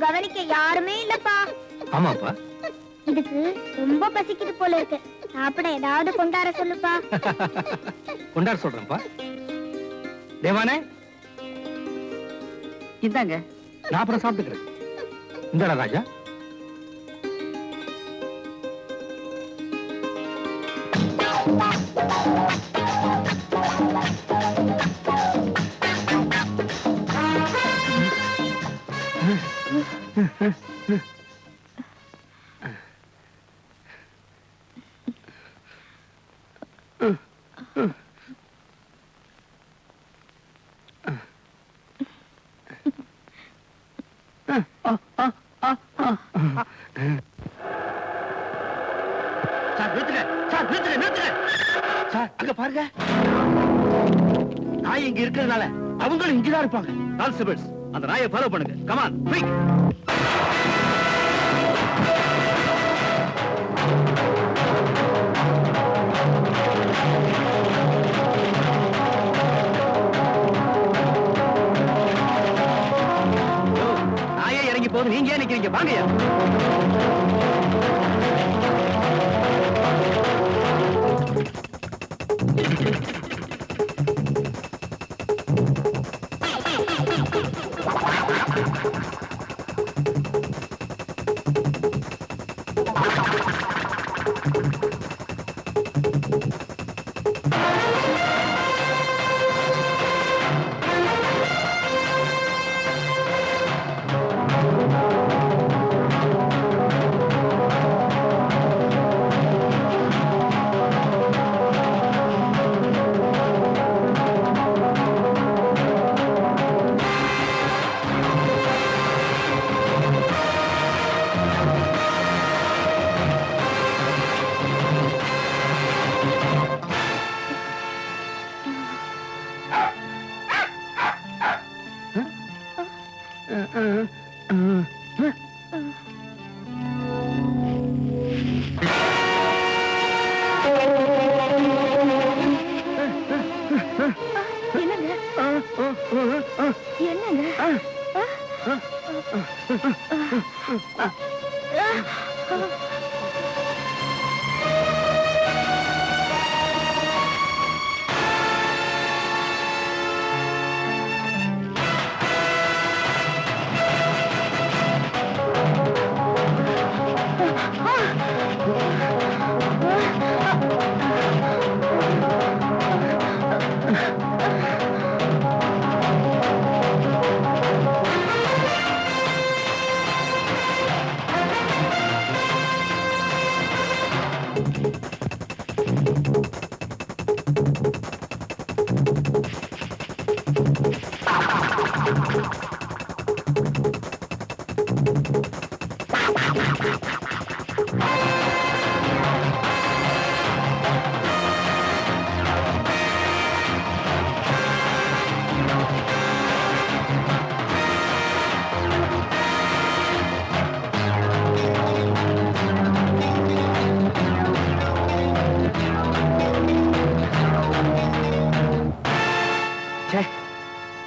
கவனிக்க யாருமே இல்லப்பா. ஆமாப்பா. இதுக்கு ரொம்ப பசிக்குது போல இருக்கு. சாப்பிட ஏதாவது கொண்டார சொல்லுப்பா. கொண்டார சொல்றேன்ப்பா. தேவானே, இந்தாங்க. நான் அப்புறம் சாப்பிட்டுக்கிறேன். இந்தாடா ராஜா. அங்க பாருங்க, நாய் இங்க இருக்கிறதுனால அவங்களும் இங்கதான் இருப்பாங்க. கான்ஸ்டபிள்ஸ், அந்த நாயை ஃபாலோ பண்ணுங்க. Come on, quick. நாயே இறங்கி போது, நீங்க ஏன் நிக்கிறீங்க? வாங்க.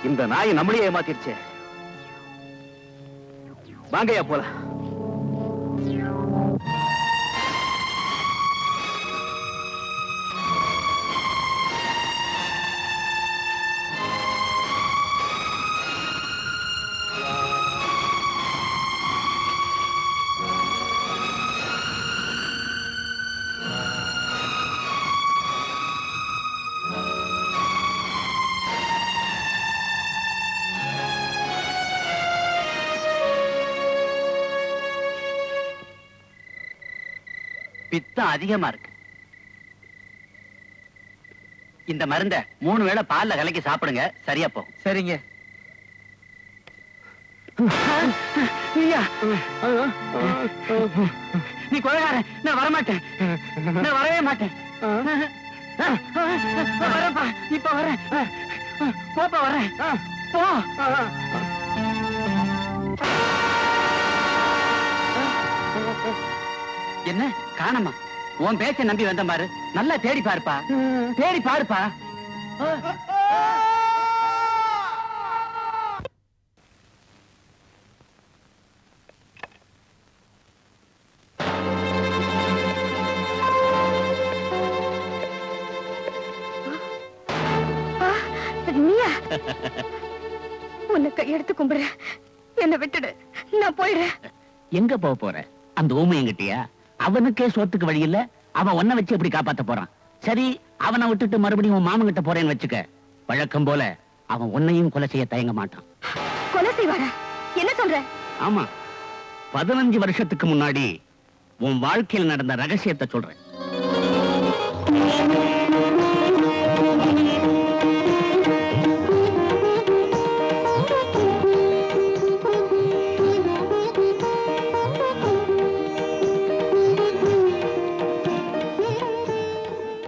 இந்த நாய் நம்மளே ஏமாத்திருச்சே. வாங்கயா போலாம். பித்தம் அதிகமா இருக்கு. இந்த மருந்த 3 வேளை பால்ல கலக்கி சாப்பிடுங்க, சரியா போகும். சரிங்க. நீ கொலைகாரன், நான் வரமாட்டேன், நான் வரவே மாட்டேன். வரப்பா, இப்ப வரேன். போப்பா, வரேன். போ. என்ன காணமா? உன் பேச்ச நம்பி வந்த பாரு, நல்லா தேடி பாருப்பா, தேடி பாருப்பா. நீயா? உன்னை கையெடுத்து கும்பிடுறேன், என்னை விட்டுடு, நான் போயிடுறேன். எங்க போக போற? அந்த ஊமையங்கிட்டியா? அவனுக்கே சோத்துக்கு வழி இல்ல, அவன் உன்னை வச்சு எப்படி காப்பாத்த போறான்? சரி, அவனை விட்டுட்டு மறுபடியும் உன் மாமன் கிட்ட போறேன்னு வச்சுக்க, வழக்கம் போல அவன் உன்னையும் கொலை செய்ய தயங்க மாட்டான். கொலை செய்வாரா? என்ன சொல்ற? ஆமா, 15 வருஷத்துக்கு முன்னாடி உன் வாழ்க்கையில் நடந்த ரகசியத்தை சொல்றேன்.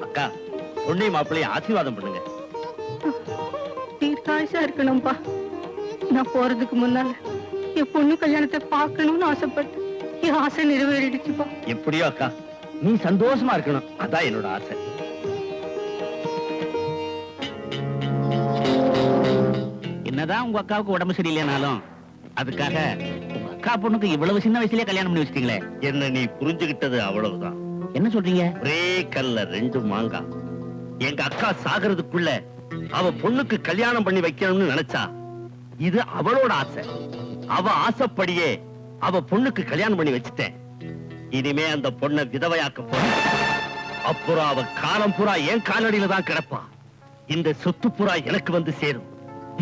அக்கா, பொண்ணை மாப்பிள்ளைய ஆசீர்வாதம் பண்ணுங்க. தீர்க்காயுசா இருக்கணும்பா. நான் போறதுக்கு முன்னால என் பொண்ணு கல்யாணத்தை பார்க்கணும்னு ஆசைப்பட்டேன். என் ஆசை நிறைவேறிடுச்சுப்பா. எப்படியோ அக்கா, நீ சந்தோஷமா இருக்கணும், அதான் என்னோட ஆசை. என்னதான் உங்க அக்காவுக்கு உடம்பு சரியில்லைனாலும் அதுக்காக உங்க அக்கா பொண்ணுக்கு இவ்வளவு சின்ன வயசுலயே கல்யாணம் பண்ணி வச்சிட்டீங்களே. என்ன நீ புரிஞ்சுகிட்டது அவ்வளவுதான். என்ன சொல்றீங்க? ஒரே கல்ல 2 மாங்கா. எங்க அக்கா சாகிறதுக்குள்ள அவ பொண்ணுக்கு கல்யாணம் பண்ணி வைக்கணும்னு நினைச்சா, இது அவளோட ஆசை. அவ ஆசைப்படியே அவ பொண்ணுக்கு கல்யாணம் பண்ணி வச்சுட்டேன். இனிமே அந்த பொண்ணை விதவையாக்க போறேன். அப்புறம் அவ காலம் பூரா என் காலடியில தான் கிடப்பா. இந்த சொத்து பூரா எனக்கு வந்து சேரும்.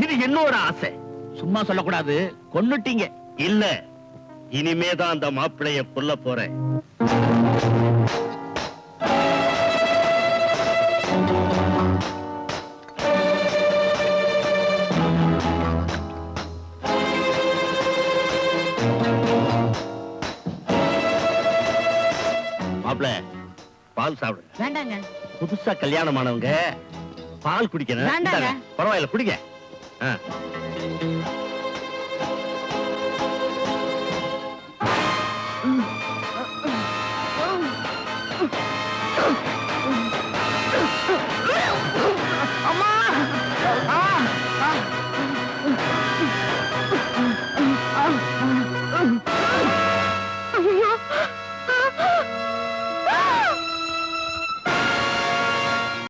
இது என்னோட ஆசை. சும்மா சொல்லக்கூடாது, கொன்னுட்டீங்க. இல்ல, இனிமேதான் அந்த மாப்பிள்ளைய கொல்ல போறேன். மாப்பிள்ள, பால் சாப்பிடுங்க. வேண்டாங்க. புதுசா கல்யாணமானவங்க பால் குடிக்கணும். வேண்டாங்க. இந்தாங்க, பரவாயில்ல, குடிங்க.